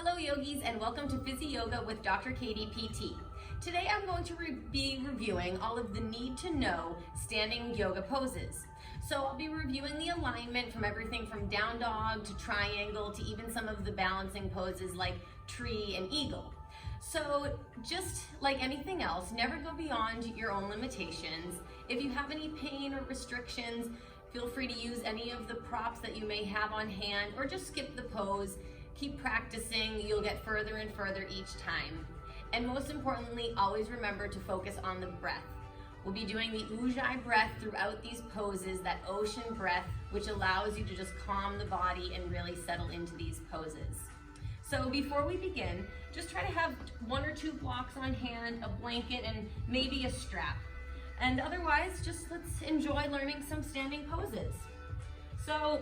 Hello yogis and welcome to Fizzy Yoga with Dr. Katie PT. Today I'm going to be reviewing all of the need to know standing yoga poses. So I'll be reviewing the alignment from everything from down dog to triangle to even some of the balancing poses like tree and eagle. So just like anything else, never go beyond your own limitations. If you have any pain or restrictions, feel free to use any of the props that you may have on hand or just skip the pose. Keep practicing, you'll get further and further each time. And most importantly, always remember to focus on the breath. We'll be doing the Ujjayi breath throughout these poses, that ocean breath, which allows you to just calm the body and really settle into these poses. So before we begin, just try to have 1 or 2 blocks on hand, a blanket, and maybe a strap. And otherwise, just let's enjoy learning some standing poses. So,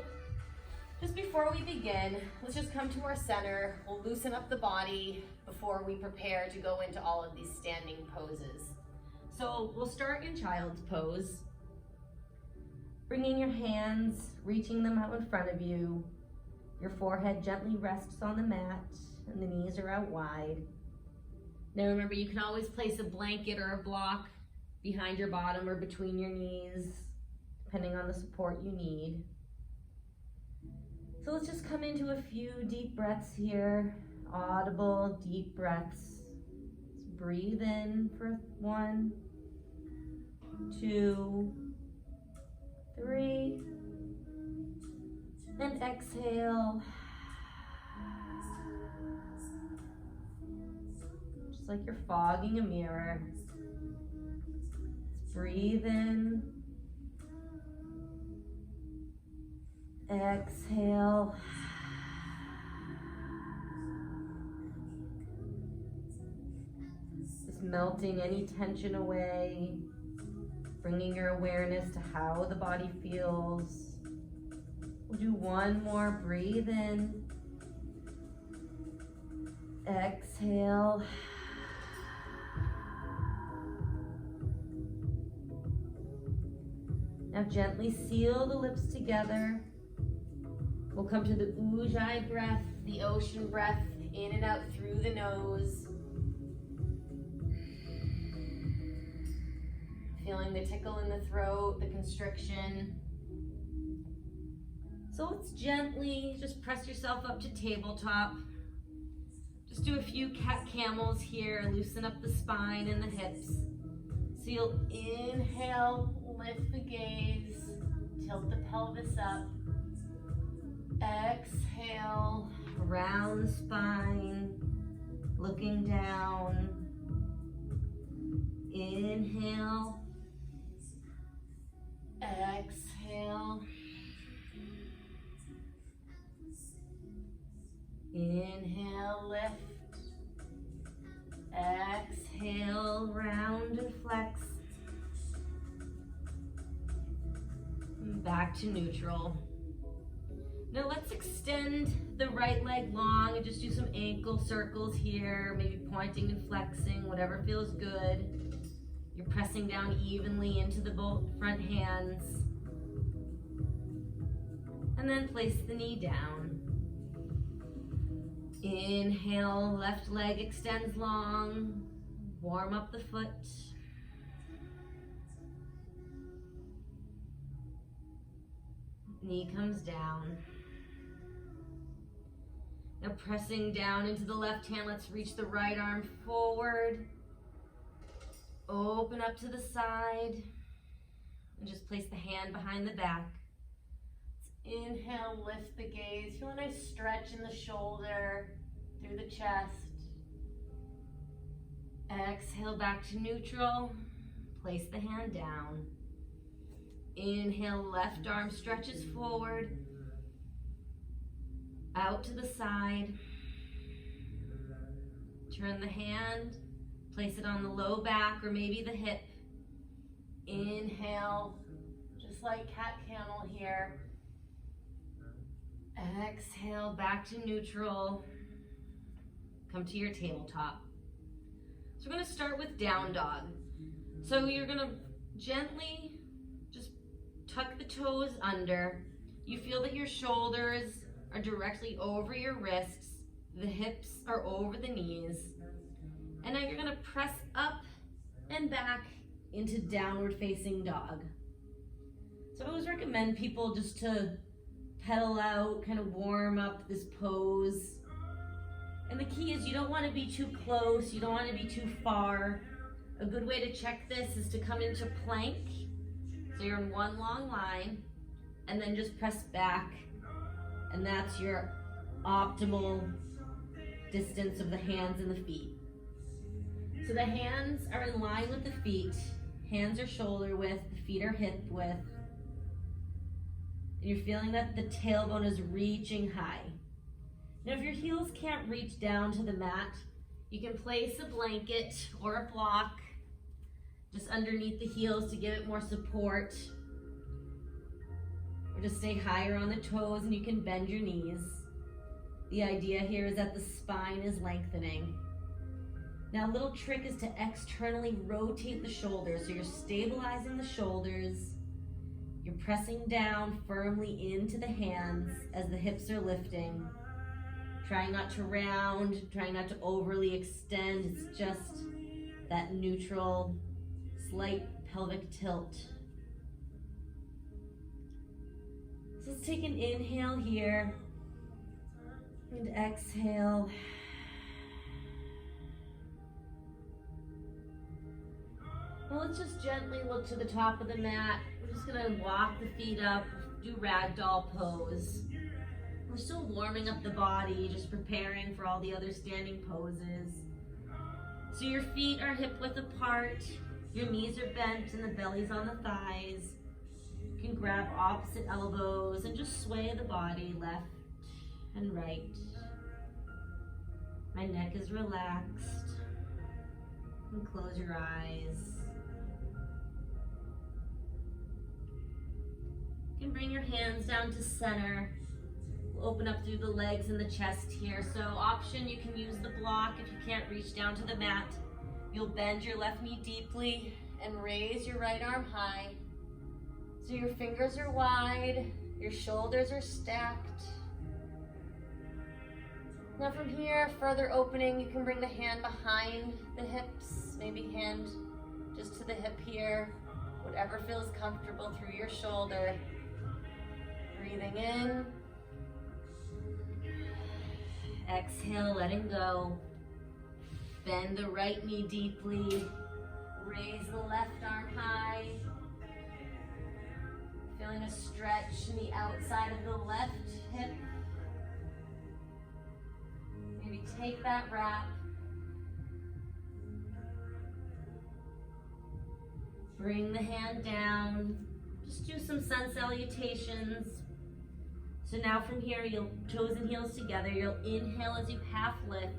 just before we begin, let's just come to our center. We'll loosen up the body before we prepare to go into all of these standing poses. So we'll start in child's pose. Bringing your hands, reaching them out in front of you. Your forehead gently rests on the mat and the knees are out wide. Now remember, you can always place a blanket or a block behind your bottom or between your knees, depending on the support you need. So let's just come into a few deep breaths here, audible, deep breaths. Let's breathe in for 1, 2, 3, and exhale. Just like you're fogging a mirror. Let's breathe in. Exhale. Just melting any tension away, bringing your awareness to how the body feels. We'll do 1 more. Breathe in. Exhale. Now gently seal the lips together. We'll come to the Ujjayi breath, the ocean breath, in and out through the nose. Feeling the tickle in the throat, the constriction. So let's gently just press yourself up to tabletop. Just do a few cat camels here, loosen up the spine and the hips. So you'll inhale, lift the gaze, tilt the pelvis up. Exhale, round spine, looking down. Inhale, exhale. Inhale, lift. Exhale, round and flex. Back to neutral. Now let's extend the right leg long and just do some ankle circles here, maybe pointing and flexing, whatever feels good. You're pressing down evenly into the both front hands. And then place the knee down. Inhale, left leg extends long. Warm up the foot. Knee comes down. Now pressing down into the left hand, let's reach the right arm forward. Open up to the side. And just place the hand behind the back. Let's inhale, lift the gaze. Feel a nice stretch in the shoulder, through the chest. Exhale, back to neutral. Place the hand down. Inhale, left arm stretches forward. Out to the side. Turn the hand, place it on the low back or maybe the hip. Inhale, just like cat camel here. Exhale, back to neutral. Come to your tabletop. So we're going to start with down dog. So you're going to gently just tuck the toes under. You feel that your shoulders are directly over your wrists. The hips are over the knees. And now you're gonna press up and back into downward facing dog. So I always recommend people just to pedal out, kind of warm up this pose. And the key is you don't want to be too close, you don't want to be too far. A good way to check this is to come into plank. So you're in one long line and then just press back. And that's your optimal distance of the hands and the feet. So the hands are in line with the feet. Hands are shoulder width, the feet are hip width. And you're feeling that the tailbone is reaching high. Now if your heels can't reach down to the mat, you can place a blanket or a block just underneath the heels to give it more support. Or just stay higher on the toes and you can bend your knees. The idea here is that the spine is lengthening. Now a little trick is to externally rotate the shoulders. So you're stabilizing the shoulders. You're pressing down firmly into the hands as the hips are lifting. Trying not to round, trying not to overly extend. It's just that neutral, slight pelvic tilt. So let's take an inhale here and exhale. Well, let's just gently look to the top of the mat. We're just gonna walk the feet up, do Ragdoll Pose. We're still warming up the body, just preparing for all the other standing poses. So your feet are hip width apart, your knees are bent and the belly's on the thighs. You can grab opposite elbows and just sway the body left and right. My neck is relaxed. And close your eyes. You can bring your hands down to center. We'll open up through the legs and the chest here. So option, you can use the block if you can't reach down to the mat. You'll bend your left knee deeply and raise your right arm high. So your fingers are wide, your shoulders are stacked. Now from here, further opening, you can bring the hand behind the hips, maybe hand just to the hip here, whatever feels comfortable through your shoulder. Breathing in. Exhale, letting go. Bend the right knee deeply. Raise the left arm high. Feeling a stretch in the outside of the left hip. Maybe take that wrap. Bring the hand down. Just do some sun salutations. So now from here, you'll toes and heels together. You'll inhale as you half lift.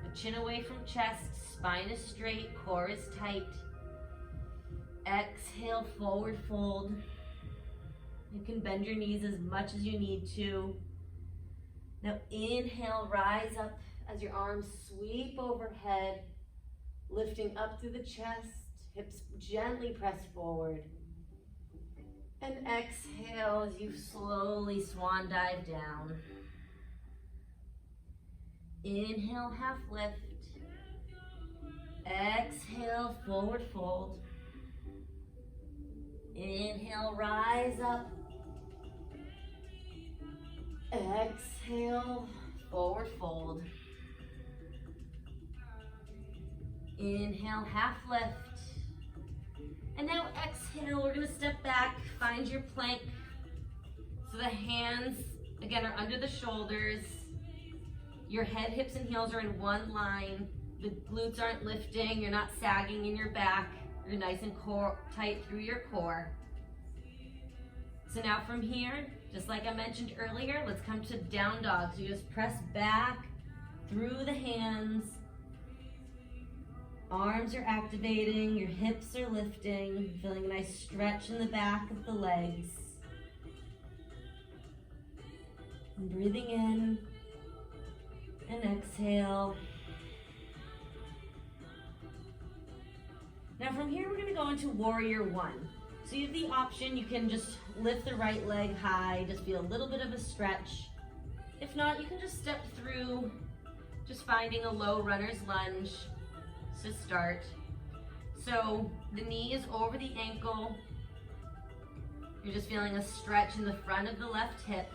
The chin away from chest, spine is straight, core is tight. Exhale, forward fold. You can bend your knees as much as you need to. Now inhale, rise up as your arms sweep overhead, lifting up through the chest, hips gently press forward. And exhale as you slowly swan dive down. Inhale, half lift. Exhale, forward fold. Inhale, rise up. Exhale, forward fold. Inhale, half lift. And now exhale, we're gonna step back, find your plank. So the hands, again, are under the shoulders. Your head, hips, and heels are in one line. The glutes aren't lifting, you're not sagging in your back. You're nice and tight through your core. So now from here, just like I mentioned earlier, let's come to down dog. So you just press back through the hands. Arms are activating, your hips are lifting, feeling a nice stretch in the back of the legs. And breathing in and exhale. Now from here, we're gonna go into warrior one. So you have the option, you can just lift the right leg high, just feel a little bit of a stretch. If not, you can just step through, just finding a low runner's lunge to start. So the knee is over the ankle. You're just feeling a stretch in the front of the left hip.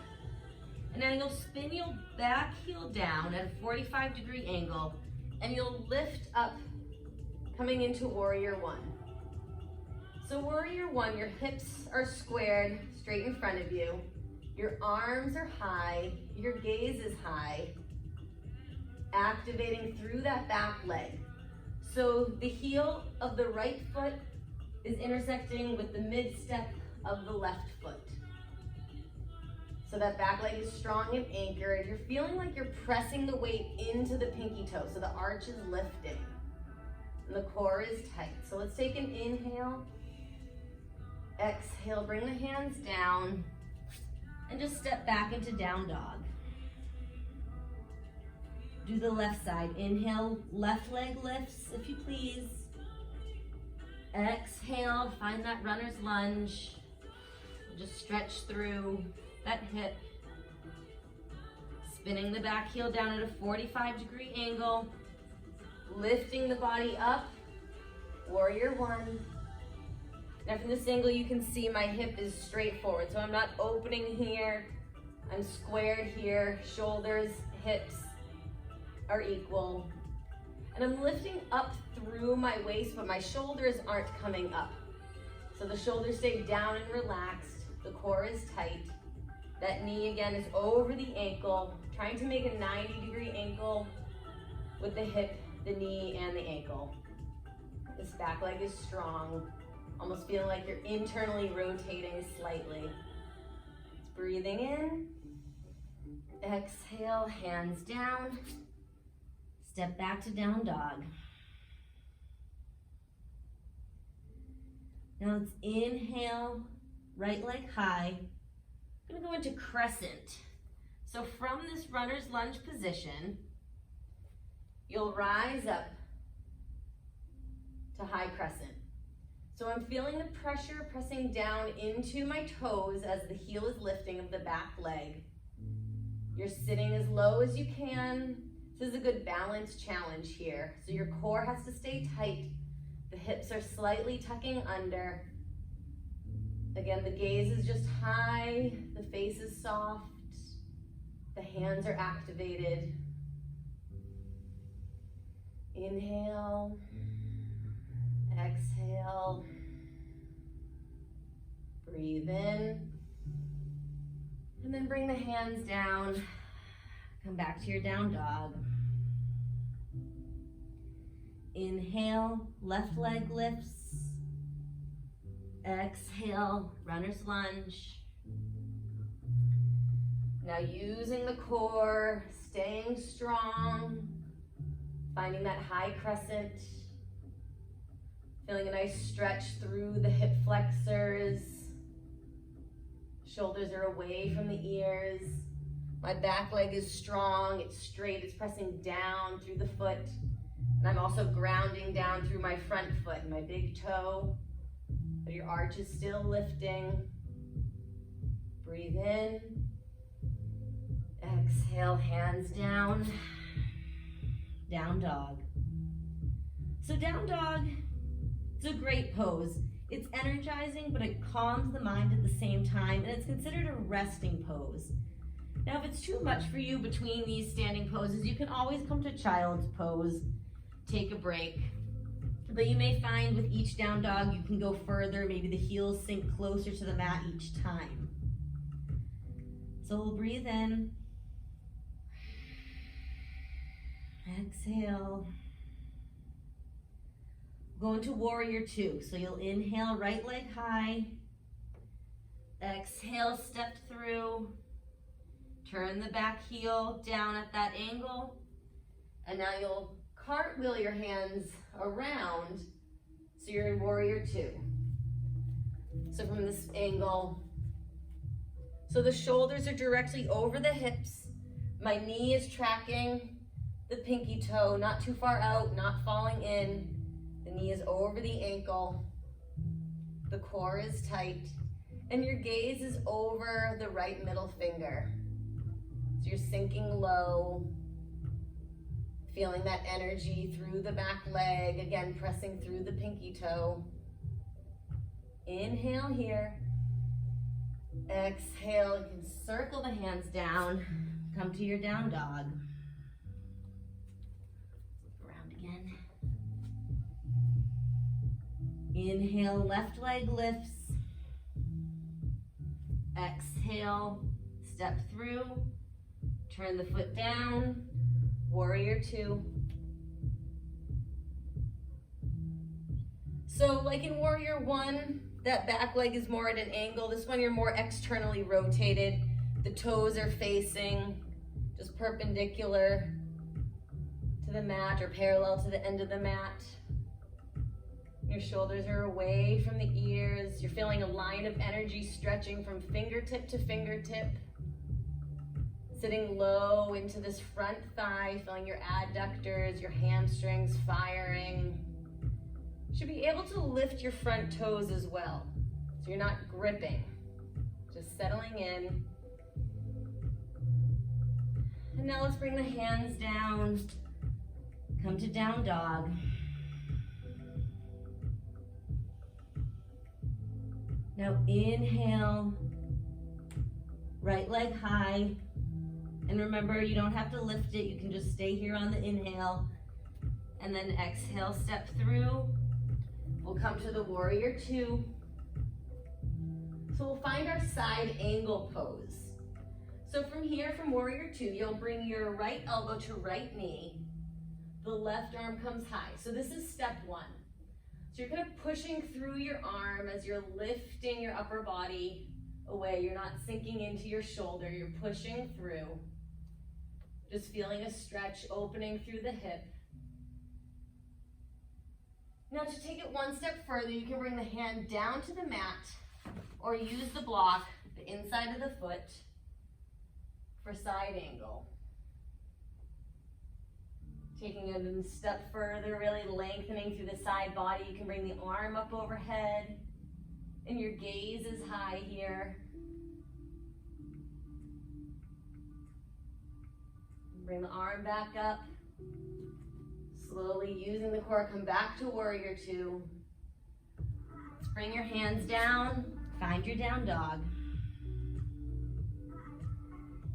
And then you'll spin your back heel down at a 45-degree angle, and you'll lift up, coming into Warrior One. So Warrior One, your hips are squared straight in front of you. Your arms are high, your gaze is high, activating through that back leg. So the heel of the right foot is intersecting with the mid-step of the left foot. So that back leg is strong and anchored. You're feeling like you're pressing the weight into the pinky toe, so the arch is lifting and the core is tight. So let's take an inhale, exhale, bring the hands down, and just step back into down dog. Do the left side. Inhale, left leg lifts, if you please. Exhale, find that runner's lunge. Just stretch through that hip. Spinning the back heel down at a 45-degree angle. Lifting the body up. Warrior One. Now from this angle, you can see my hip is straight forward. So I'm not opening here. I'm squared here. Shoulders, hips are equal. And I'm lifting up through my waist, but my shoulders aren't coming up. So the shoulders stay down and relaxed. The core is tight. That knee again is over the ankle, trying to make a 90-degree angle with the hip, the knee, and the ankle. This back leg is strong, almost feeling like you're internally rotating slightly. It's breathing in. Exhale, hands down. Step back to down dog. Now let's inhale, right leg high. I'm gonna go into Crescent. So from this runner's lunge position, you'll rise up to high crescent. So I'm feeling the pressure pressing down into my toes as the heel is lifting of the back leg. You're sitting as low as you can. This is a good balance challenge here. So your core has to stay tight. The hips are slightly tucking under. Again, the gaze is just high, the face is soft, the hands are activated. Inhale, exhale, breathe in, and then bring the hands down, come back to your down dog. Inhale, left leg lifts. Exhale, runner's lunge. Now using the core, staying strong, finding that high crescent, feeling a nice stretch through the hip flexors. Shoulders are away from the ears. My back leg is strong, it's straight, it's pressing down through the foot. And I'm also grounding down through my front foot, my big toe. But your arch is still lifting. Breathe in. Exhale, hands down. Down dog. So down dog, it's a great pose. It's energizing, but it calms the mind at the same time, and it's considered a resting pose. Now, if it's too much for you between these standing poses, you can always come to child's pose, take a break. But you may find with each down dog, you can go further. Maybe the heels sink closer to the mat each time. So we'll breathe in. Exhale. Go into Warrior Two. So you'll inhale, right leg high. Exhale, step through. Turn the back heel down at that angle. And now you'll cartwheel your hands around, so you're in Warrior Two. So from this angle, so the shoulders are directly over the hips. My knee is tracking the pinky toe, not too far out, not falling in. The knee is over the ankle. The core is tight, and your gaze is over the right middle finger. So you're sinking low, feeling that energy through the back leg, again, pressing through the pinky toe. Inhale here. Exhale, you can circle the hands down, come to your down dog. Look around again. Inhale, left leg lifts. Exhale, step through, turn the foot down, warrior two. So like in warrior one, that back leg is more at an angle. This one you're more externally rotated. The toes are facing just perpendicular to the mat or parallel to the end of the mat. Your shoulders are away from the ears. You're feeling a line of energy stretching from fingertip to fingertip. Sitting low into this front thigh, feeling your adductors, your hamstrings firing. You should be able to lift your front toes as well. So you're not gripping, just settling in. And now let's bring the hands down. Come to down dog. Now inhale, right leg high. And remember, you don't have to lift it. You can just stay here on the inhale. And then exhale, step through. We'll come to the warrior two. So we'll find our side angle pose. So from here, from warrior two, you'll bring your right elbow to right knee. The left arm comes high. So this is step one. So you're kind of pushing through your arm as you're lifting your upper body away. You're not sinking into your shoulder. You're pushing through. Just feeling a stretch opening through the hip. Now to take it one step further, you can bring the hand down to the mat or use the block, the inside of the foot, for side angle. Taking it a step further, really lengthening through the side body. You can bring the arm up overhead and your gaze is high here. Bring the arm back up. Slowly using the core, come back to warrior two. Let's bring your hands down, find your down dog.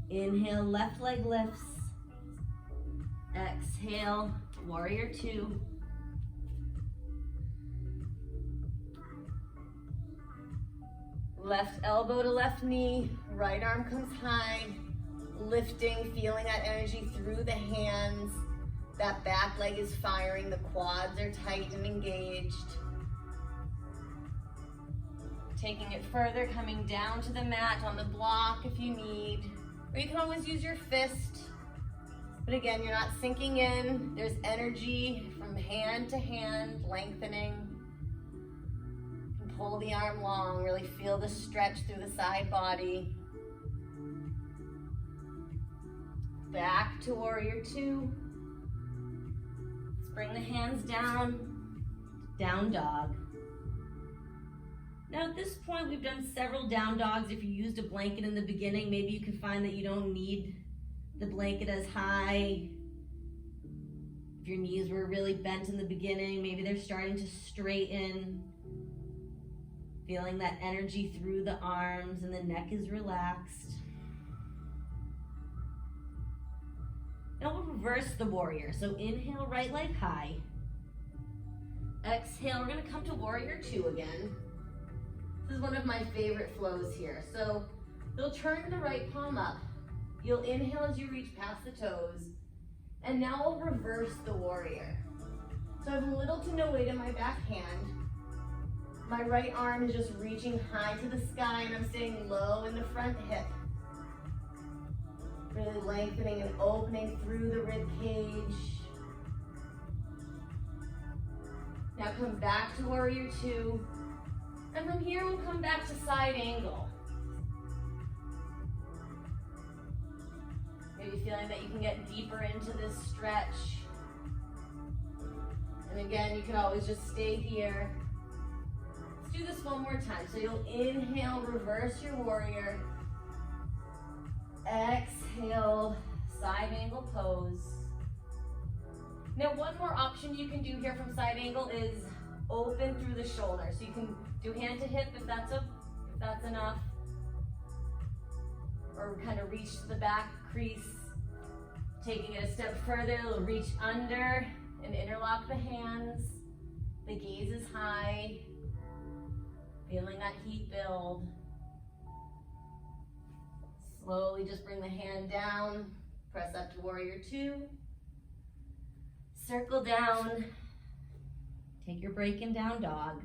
Inhale, left leg lifts. Exhale, warrior two. Left elbow to left knee, right arm comes high, lifting, feeling that energy through the hands. That back leg is firing, the quads are tight and engaged. Taking it further, coming down to the mat on the block if you need, or you can always use your fist. But again, you're not sinking in. There's energy from hand to hand, lengthening. You can pull the arm long, really feel the stretch through the side body. Back to warrior two. Let's bring the hands down, down dog. Now at this point, we've done several down dogs. If you used a blanket in the beginning, maybe you can find that you don't need the blanket as high. If your knees were really bent in the beginning, maybe they're starting to straighten. Feeling that energy through the arms and the neck is relaxed. Now we'll reverse the warrior. So inhale, right leg high. Exhale, we're gonna come to warrior two again. This is one of my favorite flows here. So you'll turn the right palm up. You'll inhale as you reach past the toes. And now we'll reverse the warrior. So I have little to no weight in my back hand. My right arm is just reaching high to the sky and I'm staying low in the front hip. Really lengthening and opening through the rib cage. Now come back to warrior two. And from here we'll come back to side angle. Maybe feeling that you can get deeper into this stretch. And again, you can always just stay here. Let's do this one more time. So you'll inhale, reverse your warrior. Exhale, side angle pose. Now one more option you can do here from side angle is open through the shoulder. So you can do hand to hip if that's enough. Or kind of reach to the back crease. Taking it a step further, you'll reach under and interlock the hands. The gaze is high. Feeling that heat build. Slowly just bring the hand down. Press up to warrior two. Circle down. Take your break in down dog.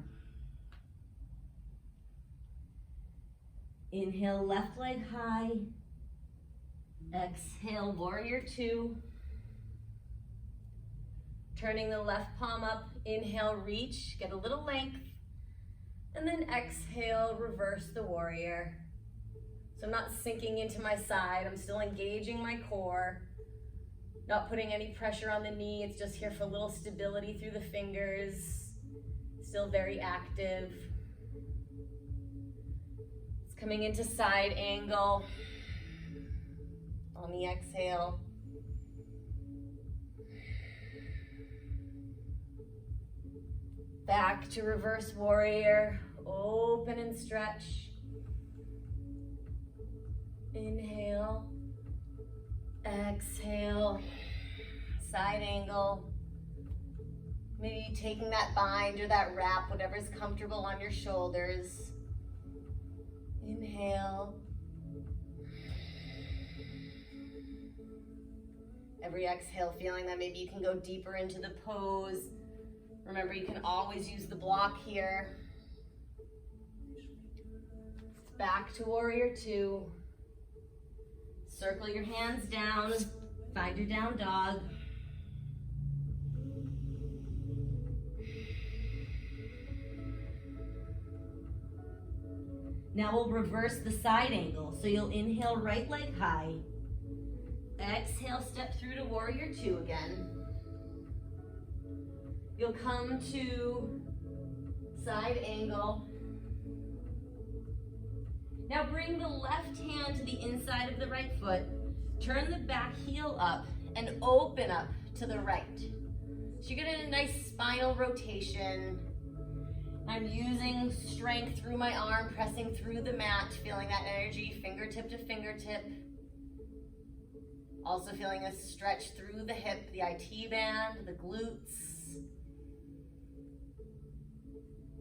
Inhale, left leg high. Exhale, warrior two. Turning the left palm up, inhale, reach, get a little length. And then exhale, reverse the warrior. So I'm not sinking into my side, I'm still engaging my core. Not putting any pressure on the knee, it's just here for a little stability through the fingers. Still very active. It's coming into side angle. On the exhale. Back to reverse warrior. Open and stretch. Inhale. Exhale. Side angle. Maybe taking that bind or that wrap, whatever's comfortable on your shoulders. Inhale. Every exhale, feeling that maybe you can go deeper into the pose. Remember, you can always use the block here. Back to warrior two. Circle your hands down. Find your down dog. Now we'll reverse the side angle. So you'll inhale, right leg high. Exhale, step through to warrior two again. You'll come to side angle. Now bring the left hand to the inside of the right foot. Turn the back heel up and open up to the right. So you're getting a nice spinal rotation. I'm using strength through my arm, pressing through the mat, feeling that energy fingertip to fingertip. Also feeling a stretch through the hip, the IT band, the glutes.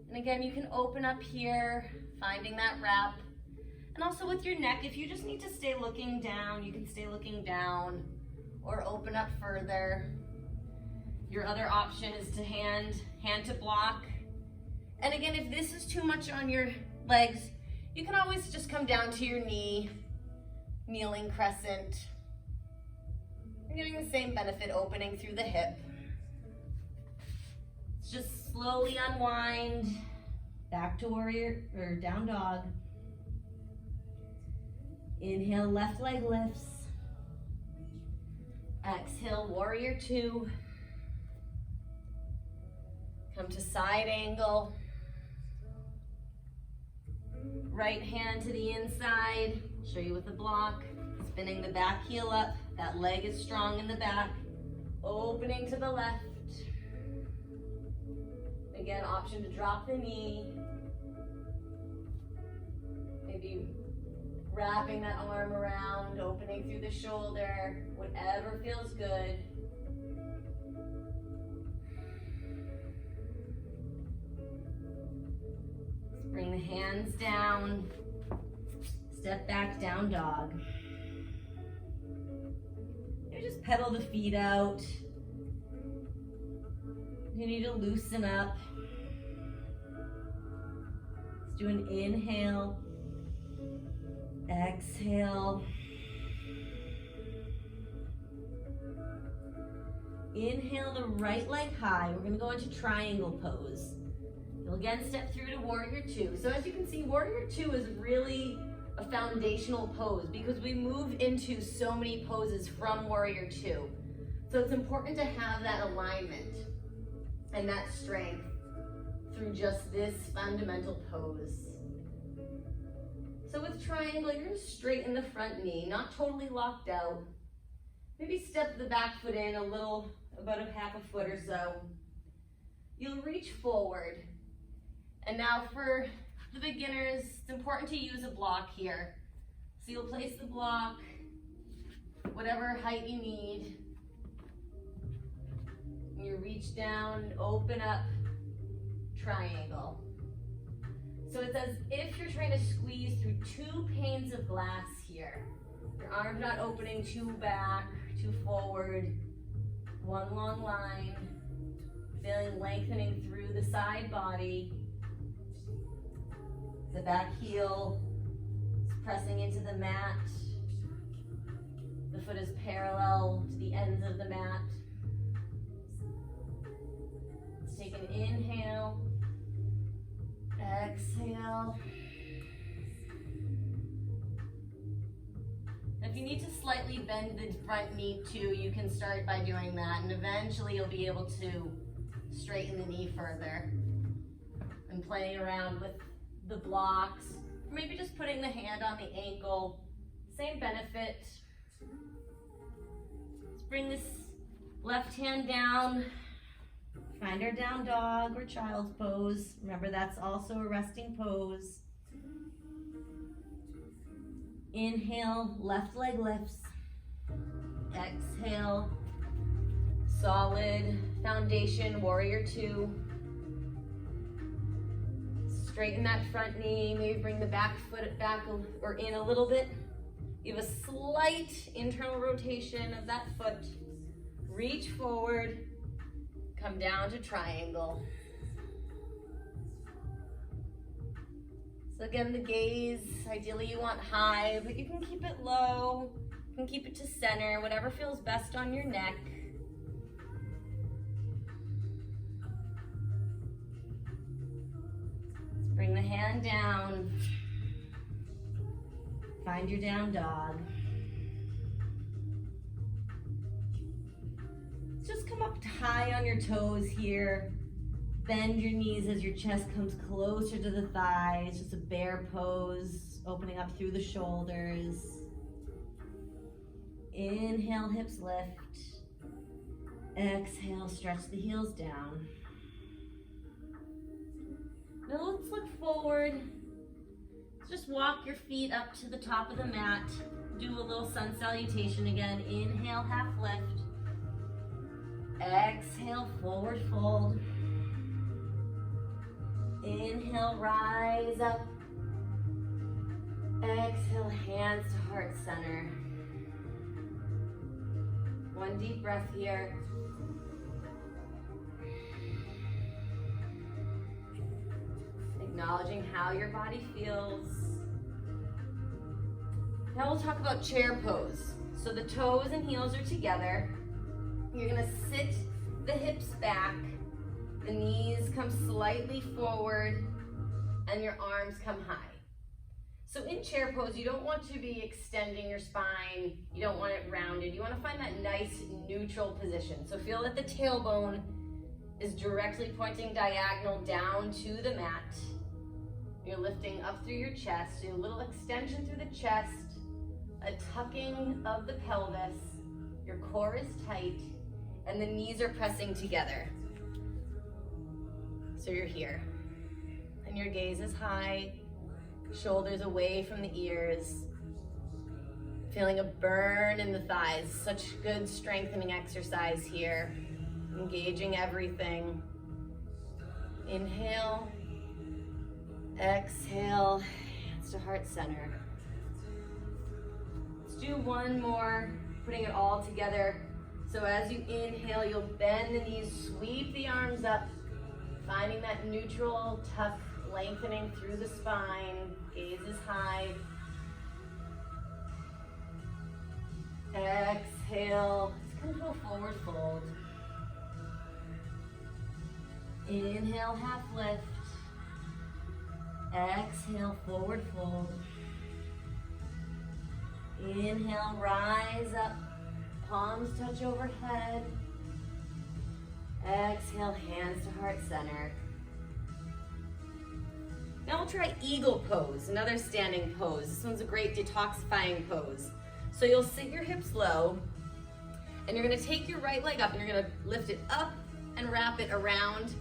And again, you can open up here, finding that wrap. And also with your neck, if you just need to stay looking down, you can stay looking down or open up further. Your other option is to hand to block. And again, if this is too much on your legs, you can always just come down to your knee, kneeling crescent. You're getting the same benefit opening through the hip. Just slowly unwind, back to warrior or down dog. Inhale, left leg lifts. Exhale, warrior two. Come to side angle. Right hand to the inside. Show you with the block. Spinning the back heel up. That leg is strong in the back. Opening to the left. Again, option to drop the knee. Maybe wrapping that arm around, opening through the shoulder, whatever feels good. Bring the hands down, step back, down dog. You just pedal the feet out. You need to loosen up. Let's do an inhale, exhale. Inhale the right leg high. We're gonna go into triangle pose. You'll again step through to warrior two. So as you can see, warrior two is really a foundational pose because we move into so many poses from warrior two. So it's important to have that alignment and that strength through just this fundamental pose. So with triangle, you're gonna straighten the front knee, not totally locked out. Maybe step the back foot in a little, about a half a foot or so. You'll reach forward. And now for the beginners, it's important to use a block here. So you'll place the block, whatever height you need. And you reach down, open up, triangle. So it's as if you're trying to squeeze through 2 panes of glass here. Your arm's not opening too back, too forward. One long line, feeling lengthening through the side body. The back heel is pressing into the mat. The foot is parallel to the ends of the mat. Let's take an inhale, exhale. If you need to slightly bend the front knee too, you can start by doing that, and eventually you'll be able to straighten the knee further. And playing around with the blocks, or maybe just putting the hand on the ankle, same benefit. Let's bring this left hand down, find our down dog or child's pose. Remember, that's also a resting pose. Inhale, left leg lifts. Exhale, solid foundation, warrior 2. Straighten that front knee, maybe bring the back foot back or in a little bit. Give a slight internal rotation of that foot. Reach forward, come down to triangle. So again, the gaze, ideally you want high, but you can keep it low. You can keep it to center, whatever feels best on your neck. Let's bring the hand down. Find your down dog. Just come up high on your toes here. Bend your knees as your chest comes closer to the thighs. Just a bear pose, opening up through the shoulders. Inhale, hips lift. Exhale, stretch the heels down. Now let's look forward. Just walk your feet up to the top of the mat. Do a little sun salutation again. Inhale, half lift. Exhale, forward fold. Inhale, rise up. Exhale, hands to heart center. One deep breath here. Acknowledging how your body feels. Now we'll talk about chair pose. So the toes and heels are together. You're gonna sit the hips back. The knees come slightly forward and your arms come high. So in chair pose, you don't want to be extending your spine. You don't want it rounded. You want to find that nice neutral position. So feel that the tailbone is directly pointing diagonal down to the mat. You're lifting up through your chest. So a little extension through the chest, a tucking of the pelvis. Your core is tight and the knees are pressing together. So you're here, and your gaze is high, shoulders away from the ears, feeling a burn in the thighs. Such good strengthening exercise here, engaging everything. Inhale, exhale, hands to heart center. Let's do one more, putting it all together. So as you inhale, you'll bend the knees, sweep the arms up, finding that neutral tuck, lengthening through the spine, gaze is high. Exhale, let's come to a forward fold. Inhale, half lift. Exhale, forward fold. Inhale, rise up, palms touch overhead. Exhale, hands to heart center. Now we'll try eagle pose, another standing pose. This one's a great detoxifying pose. So you'll sit your hips low, and you're gonna take your right leg up and you're gonna lift it up and wrap it around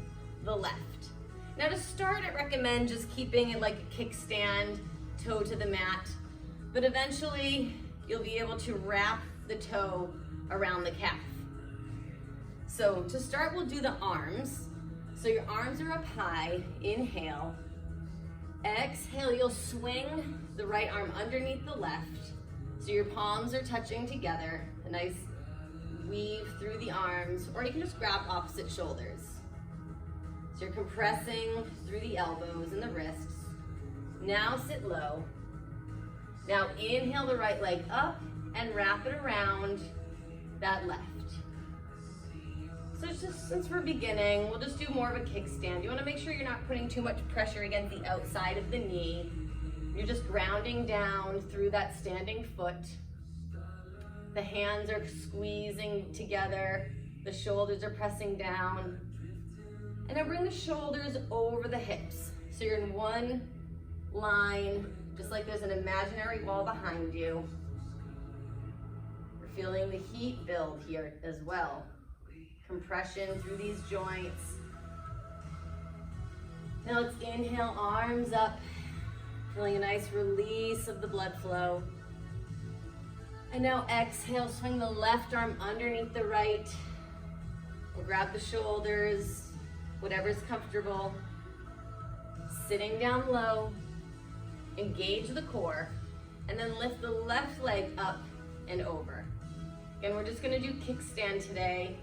the left. Now to start, I recommend just keeping it like a kickstand, toe to the mat, but eventually you'll be able to wrap the toe around the calf. So to start, we'll do the arms. So your arms are up high, inhale. Exhale, you'll swing the right arm underneath the left. So your palms are touching together, a nice weave through the arms, or you can just grab opposite shoulders. So you're compressing through the elbows and the wrists. Now sit low. Now inhale the right leg up and wrap it around that left. So it's just, since we're beginning, we'll just do more of a kickstand. You want to make sure you're not putting too much pressure against the outside of the knee. You're just grounding down through that standing foot. The hands are squeezing together. The shoulders are pressing down. And now bring the shoulders over the hips. So you're in one line, just like there's an imaginary wall behind you. You're feeling the heat build here as well. Compression through these joints. Now let's inhale, arms up. Feeling a nice release of the blood flow. And now exhale, swing the left arm underneath the right. We'll grab the shoulders, whatever's comfortable. Sitting down low, engage the core, and then lift the left leg up and over. Again, we're just gonna do kickstand today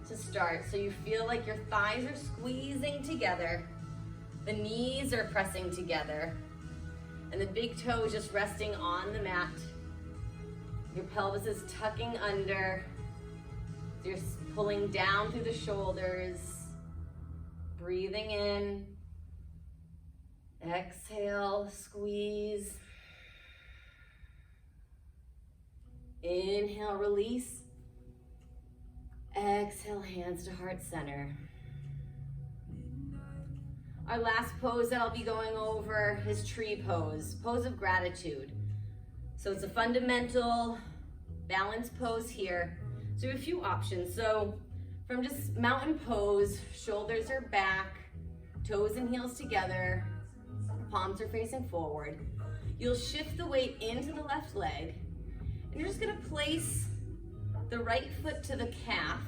to start. So you feel like your thighs are squeezing together, the knees are pressing together, and the big toe is just resting on the mat. Your pelvis is tucking under. You're pulling down through the shoulders. Breathing in. Exhale, squeeze. Inhale, release. Exhale, hands to heart center. Our last pose that I'll be going over is tree pose, pose of gratitude. So it's a fundamental balance pose here. So we have a few options. So from just mountain pose, shoulders are back, toes and heels together, palms are facing forward. You'll shift the weight into the left leg, and you're just gonna place the right foot to the calf,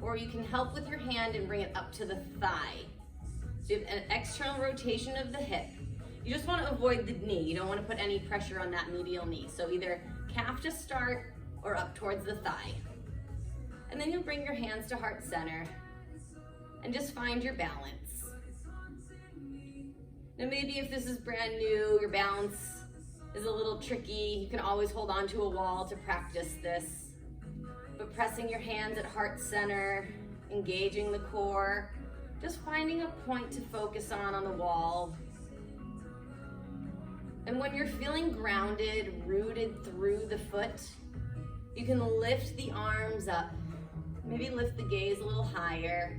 or you can help with your hand and bring it up to the thigh. So you have an external rotation of the hip. You just want to avoid the knee. You don't want to put any pressure on that medial knee. So either calf to start or up towards the thigh. And then you'll bring your hands to heart center and just find your balance. Now maybe if this is brand new, your balance is a little tricky, you can always hold on to a wall to practice this. But pressing your hands at heart center, engaging the core, just finding a point to focus on the wall. And when you're feeling grounded, rooted through the foot, you can lift the arms up. Maybe lift the gaze a little higher.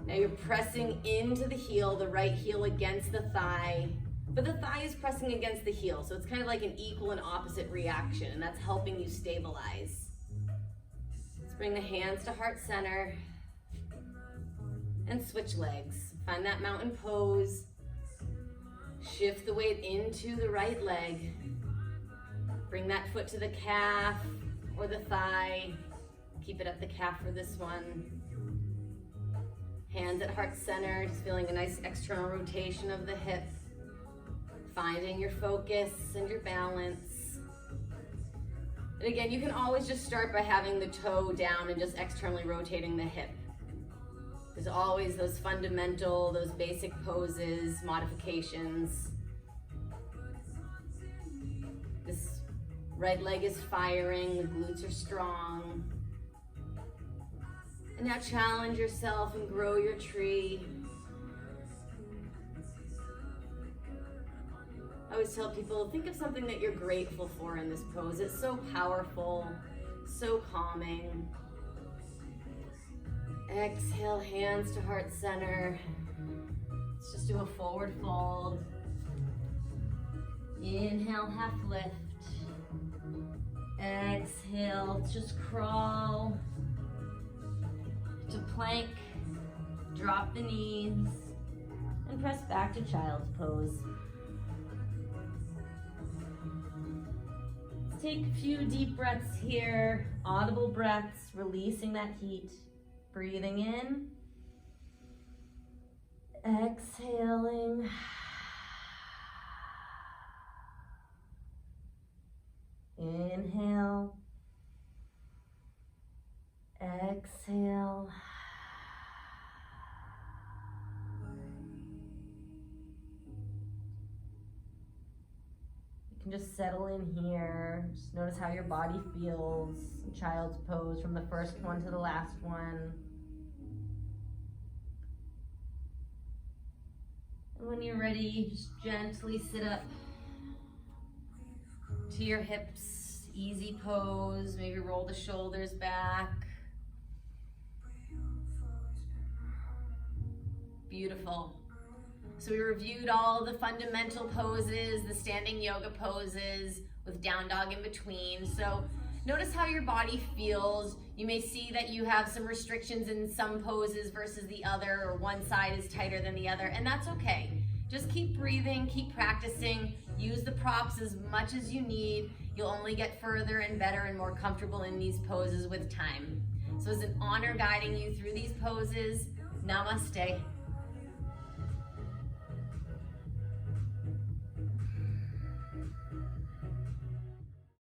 Now you're pressing into the heel, the right heel against the thigh, but the thigh is pressing against the heel, so it's kind of like an equal and opposite reaction, and that's helping you stabilize. Let's bring the hands to heart center and switch legs. Find that mountain pose. Shift the weight into the right leg. Bring that foot to the calf or the thigh. Keep it at the calf for this one. Hands at heart center, just feeling a nice external rotation of the hip. Finding your focus and your balance. And again, you can always just start by having the toe down and just externally rotating the hip. There's always those fundamental, those basic poses, modifications. This right leg is firing, the glutes are strong. And now challenge yourself and grow your tree. I always tell people, think of something that you're grateful for in this pose. It's so powerful, so calming. Exhale, hands to heart center. Let's just do a forward fold. Inhale, half lift. Exhale, let's just crawl to plank. Drop the knees and press back to child's pose. Let's take a few deep breaths here, audible breaths, releasing that heat. Breathing in, exhaling. Inhale, exhale. You can just settle in here. Just notice how your body feels. Child's pose from the first one to the last one. And when you're ready, just gently sit up to your hips. Easy pose. Maybe roll the shoulders back. Beautiful. So we reviewed all the fundamental poses, the standing yoga poses with down dog in between. So notice how your body feels. You may see that you have some restrictions in some poses versus the other, or one side is tighter than the other, and that's okay. Just keep breathing, keep practicing, use the props as much as you need. You'll only get further and better and more comfortable in these poses with time. So it's an honor guiding you through these poses. Namaste.